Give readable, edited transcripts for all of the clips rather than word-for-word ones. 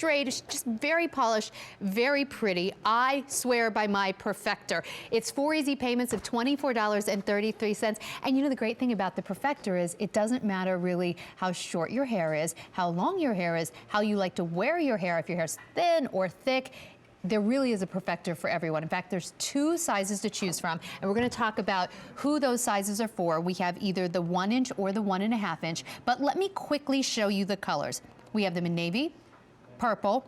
straight. It's just very polished, very pretty. I swear by my Perfector. It's 4 easy payments of $24.33. And you know, the great thing about the Perfector is it doesn't matter really how short your hair is, how long your hair is, how you like to wear your hair, if your hair's thin or thick. There really is a Perfector for everyone. In fact, there's 2 sizes to choose from, and we're gonna talk about who those sizes are for. We have either the 1 inch or the 1.5 inch, but let me quickly show you the colors. We have them in navy, purple,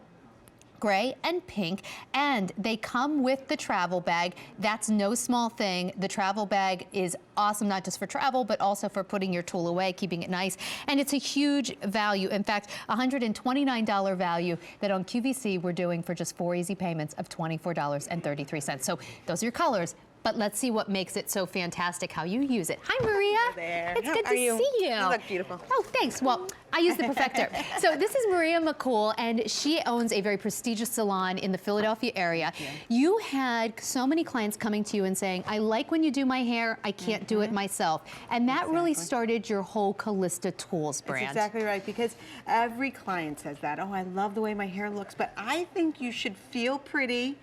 gray, and pink, and they come with the travel bag. That's no small thing. The travel bag is awesome, not just for travel, but also for putting your tool away, keeping it nice, and it's a huge value. In fact, $129 value that on QVC we're doing for just 4 easy payments of $24.33. So those are your colors. But let's see what makes it so fantastic, how you use it. Hi, Maria. Hello there. It's good to see you. You look beautiful. Oh, thanks. Well, I use the Perfector. So this is Maria McCool, and she owns a very prestigious salon in the Philadelphia area. Yeah. You had so many clients coming to you and saying, I like when you do my hair, I can't do it myself. And that really started your whole Calista Tools brand. That's exactly right, because every client says that. Oh, I love the way my hair looks, but I think you should feel pretty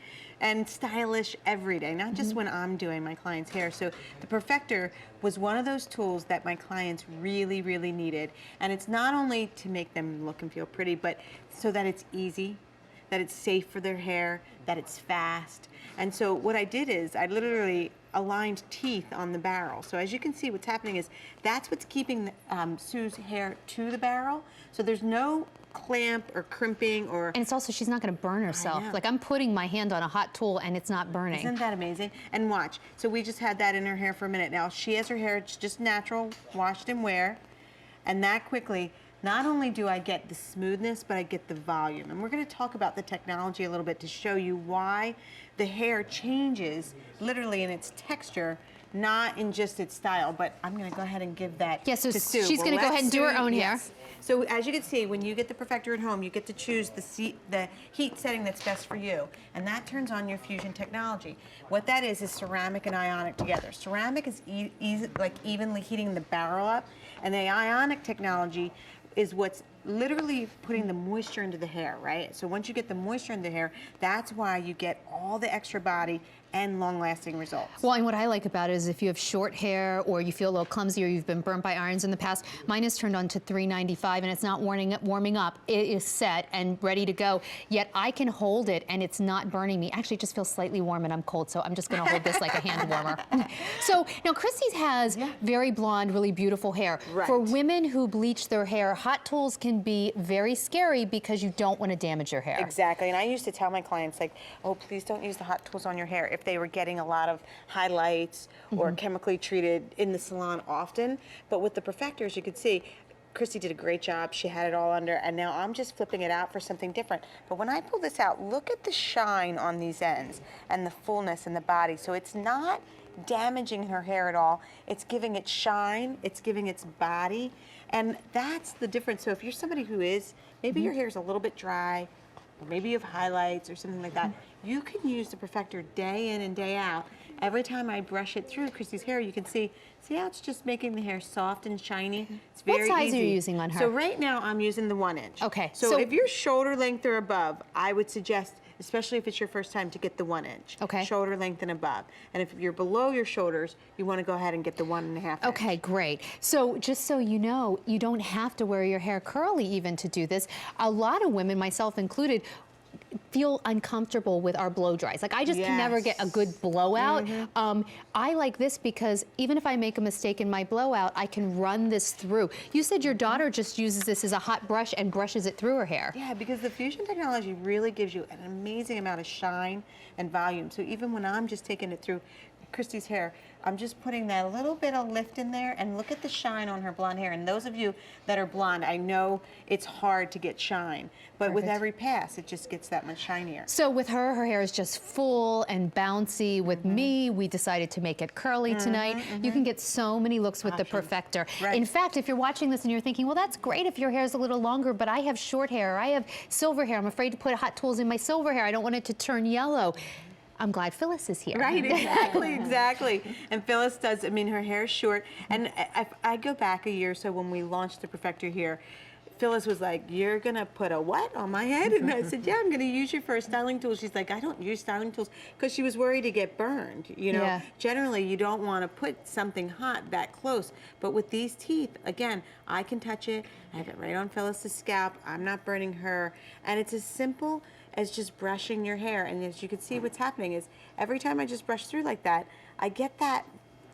and stylish every day, not just when I'm doing my client's hair. So the Perfector was one of those tools that my clients really, really needed. And it's not only to make them look and feel pretty, but so that it's easy, that it's safe for their hair, that it's fast. And so what I did is I literally aligned teeth on the barrel. So as you can see, what's happening is that's what's keeping Sue's hair to the barrel. So there's no clamp or crimping or... And it's also, she's not gonna burn herself. Like, I'm putting my hand on a hot tool and it's not burning. Isn't that amazing? And watch, so we just had that in her hair for a minute. Now she has her hair, it's just natural, washed and wear. And that quickly, not only do I get the smoothness, but I get the volume. And we're gonna talk about the technology a little bit to show you why the hair changes literally in its texture, not in just its style, but I'm gonna go ahead and give that to Sue. She's gonna go ahead and do her own hair. So as you can see, when you get the Perfector at home, you get to choose the heat setting that's best for you. And that turns on your fusion technology. What that is ceramic and ionic together. Ceramic is like evenly heating the barrel up, and the ionic technology is what's literally putting the moisture into the hair, right? So once you get the moisture in the hair, that's why you get all the extra body and long-lasting results. Well, and what I like about it is if you have short hair or you feel a little clumsy or you've been burnt by irons in the past, mine is turned on to 395 and it's not warming up. It is set and ready to go, yet I can hold it and it's not burning me. Actually, it just feels slightly warm and I'm cold, so I'm just gonna hold this like a hand warmer. So now Christy's has very blonde, really beautiful hair. Right. For women who bleach their hair, hot tools can be very scary because you don't want to damage your hair. Exactly, and I used to tell my clients, like, oh, please don't use the hot tools on your hair if they were getting a lot of highlights or chemically treated in the salon often. But with the Perfectors, you could see, Christy did a great job. She had it all under, and now I'm just flipping it out for something different. But when I pull this out, look at the shine on these ends and the fullness in the body. So it's not damaging her hair at all. It's giving it shine, it's giving its body, and that's the difference. So if you're somebody who is, maybe your hair is a little bit dry, or maybe you have highlights or something like that, you can use the Perfector day in and day out. Every time I brush it through Christy's hair, you can see how it's just making the hair soft and shiny. It's very easy. What size are you using on her? So right now I'm using the 1 inch. Okay. So if you're shoulder length or above, I would suggest, especially if it's your first time, to get the 1 inch. Okay. Shoulder length and above. And if you're below your shoulders, you want to go ahead and get the 1.5 inch. Okay, great. So just so you know, you don't have to wear your hair curly even to do this. A lot of women, myself included, feel uncomfortable with our blow dries. Like, I just can never get a good blowout. I like this because even if I make a mistake in my blowout, I can run this through. You said your daughter just uses this as a hot brush and brushes it through her hair. Yeah, because the fusion technology really gives you an amazing amount of shine and volume. So even when I'm just taking it through Christy's hair, I'm just putting that little bit of lift in there, and look at the shine on her blonde hair. And those of you that are blonde, I know it's hard to get shine, but with every pass, it just gets that much shinier. So with her, her hair is just full and bouncy. With me, we decided to make it curly tonight. You can get so many looks with the Perfector. Right. In fact, if you're watching this and you're thinking, well, that's great if your hair is a little longer, but I have short hair, or I have silver hair, I'm afraid to put hot tools in my silver hair, I don't want it to turn yellow. I'm glad Phyllis is here. Right, exactly, exactly. And Phyllis does, I mean, her hair is short. And if I go back a year or so when we launched the Perfector here, Phyllis was like, "You're gonna put a what on my head?" And I said, "Yeah, I'm gonna use you for a styling tool." She's like, "I don't use styling tools," because she was worried to get burned. You know, Yeah. generally you don't want to put something hot that close. But with these teeth, again, I can touch it. I have it right on Phyllis's scalp. I'm not burning her, and it's as simple as just brushing your hair. And as you can see, what's happening is every time I just brush through like that, I get that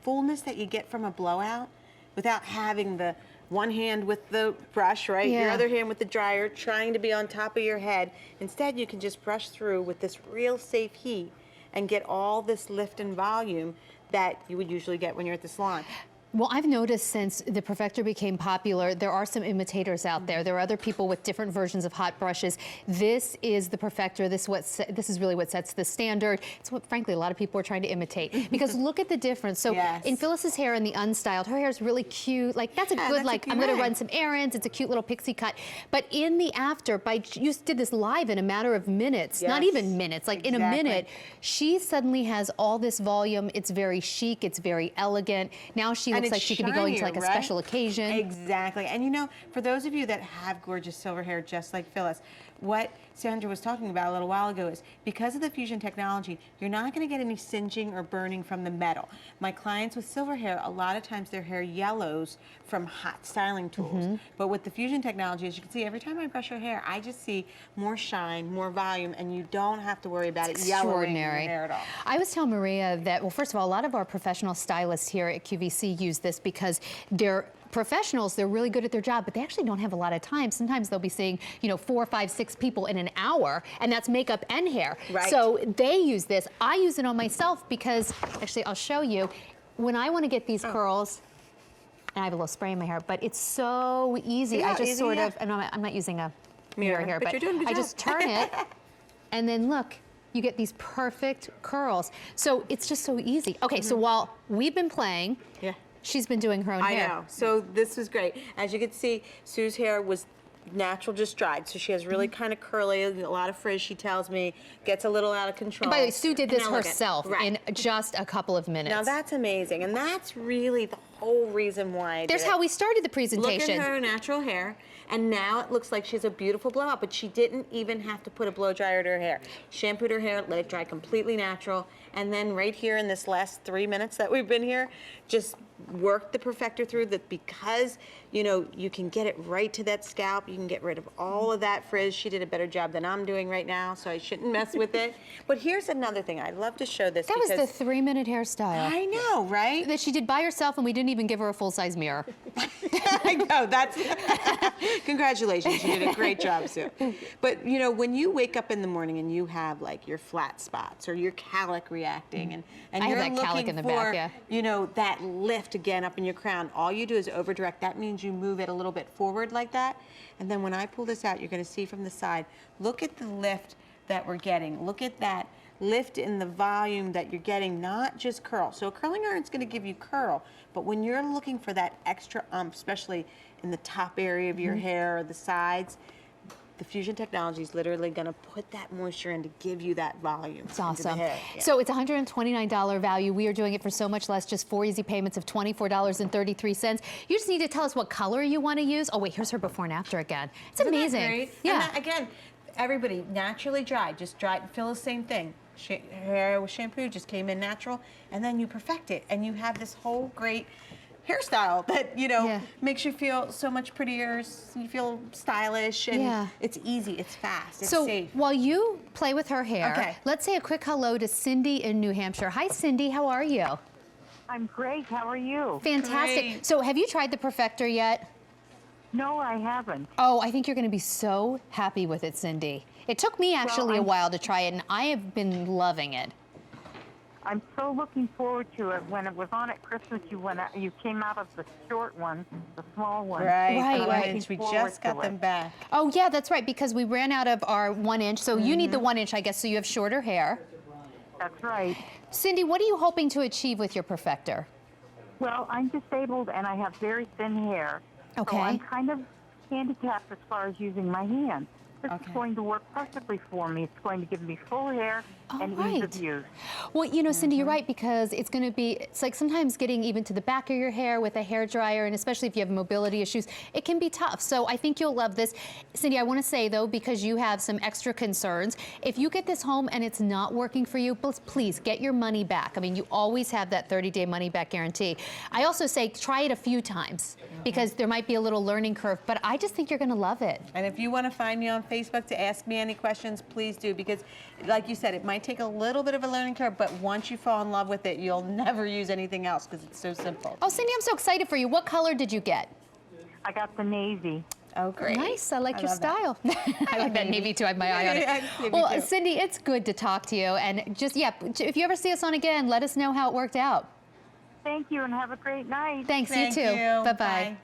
fullness that you get from a blowout without having the one hand with the brush, right? Your Yeah. other hand with the dryer, trying to be on top of your head. Instead, you can just brush through with this real safe heat and get all this lift and volume that you would usually get when you're at the salon. Well, I've noticed since the Perfector became popular, there are some imitators out there. There are other people with different versions of hot brushes. This is the Perfector. This is really what sets the standard. It's what, frankly, a lot of people are trying to imitate. Because look at the difference. So Yes. in Phyllis's hair and the unstyled, her hair is really cute. Like that's a Yeah, good, that's a like cute I'm going to line. run some errands. It's a cute little pixie cut. But in the after, you did this live in a matter of minutes, not Yes, even minutes, like in a exactly. minute, she suddenly has all this volume. It's very chic. It's very elegant. Now she And looks like it's she could be going to shinier, like a right? special occasion. Exactly. And you know, for those of you that have gorgeous silver hair just like Phyllis, what Sandra was talking about a little while ago is because of the fusion technology, you're not going to get any singeing or burning from the metal. My clients with silver hair, a lot of times their hair yellows from hot styling tools. But with the fusion technology, as you can see, every time I brush your hair, I just see more shine, more volume, and you don't have to worry about it yellowing your hair at all. I was telling Maria that, well, first of all, a lot of our professional stylists here at QVC use this because they're professionals, they're really good at their job, but they actually don't have a lot of time. Sometimes they'll be seeing, 4, 5, 6 people in an hour, and that's makeup and hair. Right. So they use this. I use it on myself because, actually, I'll show you. When I want to get these curls, and I have a little spray in my hair, but it's so easy. Yeah, I just easy, sort yeah. of, and I'm not using a mirror here, but you're doing a good I job. just turn it, and then look, you get these perfect curls. So it's just so easy. Okay, so while we've been playing, Yeah. she's been doing her own I hair. know. So this was great. As you can see, Sue's hair was natural, just dried. So she has really kind of curly, a lot of frizz, she tells me, gets a little out of control. And by the way, Sue did this And elegant. herself Right. in just a couple of minutes. Now that's amazing. And that's really the whole reason why I did There's it. how we started the Look presentation. at her natural hair, and now it looks like she has a beautiful blowout, but she didn't even have to put a blow dryer to her hair. Shampooed her hair, let it dry completely natural, and then right here in this last 3 minutes that we've been here, just worked the Perfector through that because, you can get it right to that scalp. You can get rid of all of that frizz. She did a better job than I'm doing right now, so I shouldn't mess with it. But here's another thing. I'd love to show this That was because the 3-minute hairstyle I know, right? that she did by herself, and we didn't even give her a full-size mirror. I know, that's, congratulations, you did a great job, Sue. But, when you wake up in the morning and you have, like, your flat spots or your calic reacting, and I you're have that calic looking in the for, back, yeah. that lift again up in your crown, all you do is over-direct. That means you move it a little bit forward like that, and then when I pull this out, you're gonna see from the side, look at the lift that we're getting. Look at that lift in the volume that you're getting, not just curl. So a curling iron's gonna give you curl, but when you're looking for that extra umph, especially in the top area of your hair or the sides, the fusion technology is literally gonna put that moisture in to give you that volume. It's awesome. Yeah. So it's $129 value. We are doing it for so much less, just 4 easy payments of $24.33. You just need to tell us what color you want to use. Oh wait, here's her before and after again. It's Isn't that amazing. great? Yeah. And that, again, everybody naturally dried, just dry. Feel the same thing. Hair with shampoo just came in natural, and then you perfect it, and you have this whole great hairstyle that Yeah. makes you feel so much prettier. You feel stylish, and Yeah. it's easy, it's fast, it's So safe. while you play with her hair, Okay. let's say a quick hello to Cindy in New Hampshire. Hi, Cindy. How are you? I'm great. How are you? Fantastic. Great. So have you tried the Perfector yet? No, I haven't. Oh, I think you're going to be so happy with it, Cindy. It took me actually a I'm- while to try it, and I have been loving it. I'm so looking forward to it. When it was on at Christmas, you came out of the short one, the small one. Right, Right, the right. 1 inch. We Forward just to got it. them back. Oh, yeah, that's right, because we ran out of our 1 inch. So you need the 1 inch, I guess, so you have shorter hair. That's right. Cindy, what are you hoping to achieve with your Perfector? Well, I'm disabled and I have very thin hair. Okay. So I'm kind of handicapped as far as using my hands. This Okay. is going to work perfectly for me. It's going to give me full hair and ease right. of use. Well, you know, Cindy, you're right, because it's going to be, it's like sometimes getting even to the back of your hair with a hair dryer, and especially if you have mobility issues, it can be tough. So I think you'll love this. Cindy, I want to say, though, because you have some extra concerns, if you get this home and it's not working for you, please get your money back. I mean, you always have that 30-day money-back guarantee. I also say try it a few times, because there might be a little learning curve, but I just think you're going to love it. And if you want to find me on Facebook to ask me any questions, please do, because like you said, it might take a little bit of a learning curve, but once you fall in love with it, you'll never use anything else because it's so simple. Oh, Cindy, I'm so excited for you. What color did you get? I got the navy. Oh, great. Nice, I like your love that. style. I like that navy too, I have my eye on Yeah, it. navy Well, too. Cindy, it's good to talk to you, and just, yeah, if you ever see us on again, let us know how it worked out. Thank you and have a great night. Thanks, Thank you too. you. Bye-bye. Bye.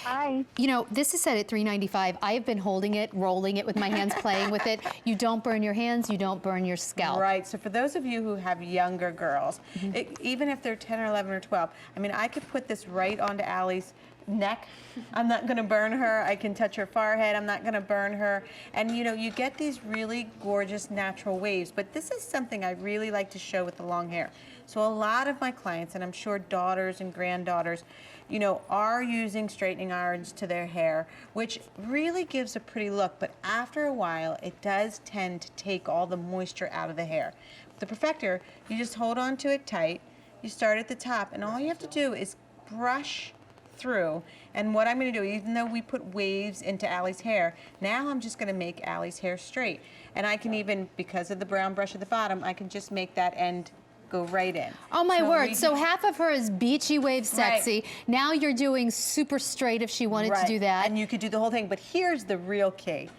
Bye. You know, this is set at $395. I have been holding it, rolling it with my hands, playing with it. You don't burn your hands, you don't burn your scalp. Right, so for those of you who have younger girls, Mm-hmm. even if they're 10 or 11 or 12, I mean, I could put this right onto Allie's neck. I'm not gonna burn her. I can touch her forehead. I'm not gonna burn her. And you know, you get these really gorgeous natural waves, but this is something I really like to show with the long hair. So a lot of my clients, and I'm sure daughters and granddaughters, you know, are using straightening irons to their hair, which really gives a pretty look, but after a while, it does tend to take all the moisture out of the hair. With the Perfector, you just hold on to it tight, you start at the top, and all you have to do is brush through. And what I'm gonna do, even though we put waves into Allie's hair, now I'm just gonna make Allie's hair straight. And I can even, because of the brown brush at the bottom, I can just make that end go right in. Oh my So word, we- so half of her is beachy wave sexy. Now you're doing super straight if she wanted to do that. And you could do the whole thing, but here's the real key.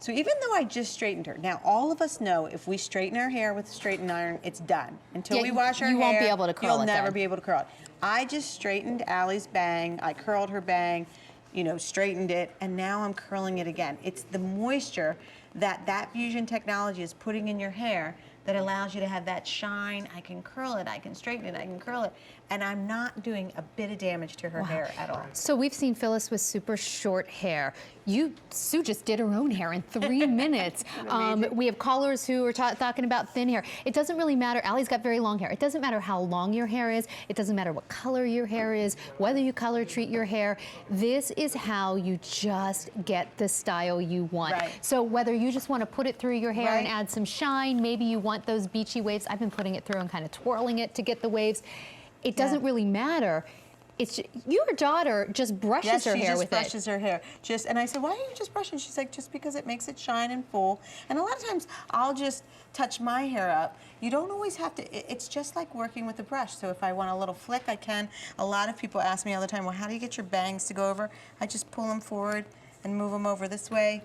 So even though I just straightened her, now all of us know if we straighten our hair with a straightening iron, it's done. Until Yeah, we wash our hair, you won't be able to curl you'll it never then. be able to curl it. I just straightened Allie's bang, I curled her bang, you know, straightened it, and now I'm curling it again. It's the moisture that fusion technology is putting in your hair that allows you to have that shine. I can curl it, I can straighten it, I can curl it, and I'm not doing a bit of damage to her hair at all. So we've seen Phyllis with super short hair. Sue just did her own hair in 3 minutes. We have callers who are talking about thin hair. It doesn't really matter. Allie's got very long hair. It doesn't matter how long your hair is. It doesn't matter what color your hair is, whether you color treat your hair. This is how you just get the style you want. Right. So whether you just want to put it through your hair and Right. add some shine, maybe you want those beachy waves. I've been putting it through and kind of twirling it to get the waves. It doesn't really matter. It's your daughter just brushes her she hair just with brushes her hair. And I said, why are you just brushing? She's like, just because it makes it shine and full. And a lot of times I'll just touch my hair up. You don't always have to, it's just like working with a brush. So if I want a little flick, I can. A lot of people ask me all the time, well, how do you get your bangs to go over? I just pull them forward and move them over this way.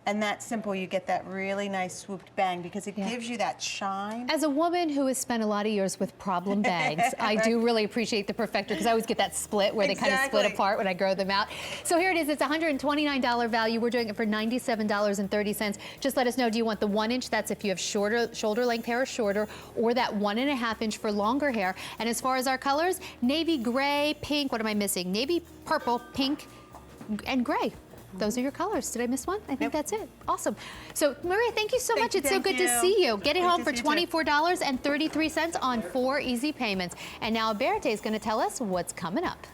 And that's simple. You get that really nice swooped bang because it gives you that shine. As a woman who has spent a lot of years with problem bangs, I do really appreciate the Perfector because I always get that split where they kind of split Exactly. apart when I grow them out. So here it is. It's $129 value. We're doing it for $97.30. Just let us know, do you want the 1 inch? That's if you have shorter shoulder length hair or shorter, or that 1.5 inch for longer hair. And as far as our colors, navy, gray, pink. What am I missing? Navy, purple, pink, and gray. Those are your colors. Did I miss one? I think that's it. Awesome. So, Maria, thank you so much. It's so good to see you. Get it home for $24.33 on 4 easy payments. And now Berete is going to tell us what's coming up.